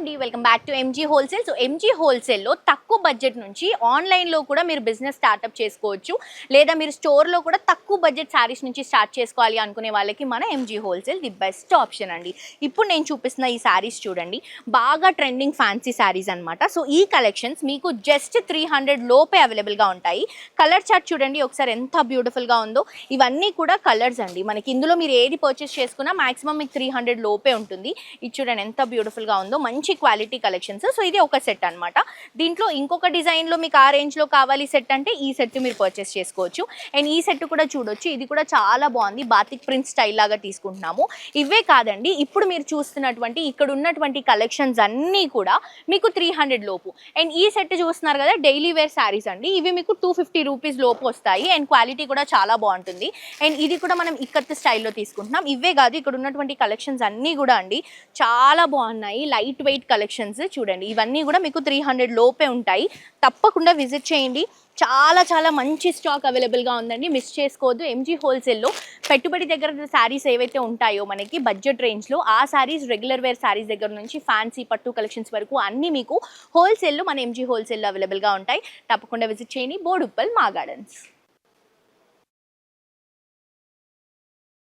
అండి, welcome back to MG wholesale. So MG హోల్సేల్లో తక్కువ బడ్జెట్ నుంచి ఆన్లైన్లో కూడా మీరు బిజినెస్ స్టార్ట్అప్ చేసుకోవచ్చు, లేదా మీరు స్టోర్లో కూడా తక్కువ బడ్జెట్ శారీస్ నుంచి స్టార్ట్ చేసుకోవాలి అనుకునే వాళ్ళకి మన MG wholesale the best option అండి. ఇప్పుడు నేను చూపిస్తున్న ఈ శారీస్ చూడండి, బాగా ట్రెండింగ్ ఫ్యాన్సీ శారీస్ అనమాట. సో ఈ కలెక్షన్స్ మీకు జస్ట్ 300 లోపే అవైలబుల్గా ఉంటాయి. కలర్ చార్ట్ చూడండి ఒకసారి ఎంత బ్యూటిఫుల్గా ఉందో. ఇవన్నీ కూడా కలర్స్ అండి. మనకి ఇందులో మీరు ఏది పర్చేస్ చేసుకున్నా మాక్సిమం మీకు 300 లోపే ఉంటుంది. ఇది చూడండి ఎంత బ్యూటిఫుల్గా ఉందో, మంచి క్వాలిటీ కలెక్షన్స్. సో ఇది ఒక సెట్ అనమాట. దీంట్లో ఇంకొక డిజైన్లో మీకు ఆ రేంజ్లో కావాలి సెట్ అంటే ఈ సెట్ మీరు పర్చేస్ చేసుకోవచ్చు. అండ్ ఈ సెట్ కూడా చూడొచ్చు, ఇది కూడా చాలా బాగుంది. బాతిక్ ప్రింట్ స్టైల్ లాగా తీసుకుంటున్నాము. ఇవే కాదండి, ఇప్పుడు మీరు చూస్తున్నటువంటి ఇక్కడ ఉన్నటువంటి కలెక్షన్స్ అన్నీ కూడా మీకు 300 లోపు. అండ్ ఈ సెట్ చూస్తున్నారు కదా, డైలీ వేర్ శారీస్ అండి. ఇవి మీకు 250 రూపీస్ లోపు వస్తాయి. అండ్ క్వాలిటీ కూడా చాలా బాగుంటుంది. అండ్ ఇది కూడా మనం ఇక్కత్ స్టైల్లో తీసుకుంటున్నాం. ఇవే కాదు, ఇక్కడ ఉన్నటువంటి కలెక్షన్స్ అన్నీ కూడా అండి చాలా బాగున్నాయి. లైట్ వెయిట్ కలెక్షన్స్ చూడండి, ఇవన్నీ కూడా మీకు 300 లోపే ఉంటాయి. తప్పకుండా విజిట్ చేయండి. చాలా చాలా మంచి స్టాక్ అవైలబుల్గా ఉందండి, మిస్ చేసుకోవద్దు. ఎంజీ హోల్సేల్లో పెట్టుబడి దగ్గర శారీస్ ఏవైతే ఉంటాయో మనకి బడ్జెట్ రేంజ్లో, ఆ శారీస్ రెగ్యులర్ వేర్ శారీస్ దగ్గర నుంచి ఫ్యాన్సీ పట్టు కలెక్షన్స్ వరకు అన్నీ మీకు హోల్సేల్లో మన ఎంజీ హోల్సేల్లో అవైలబుల్గా ఉంటాయి. తప్పకుండా విజిట్ చేయండి. బోడుప్పల్ మా గార్డెన్స్.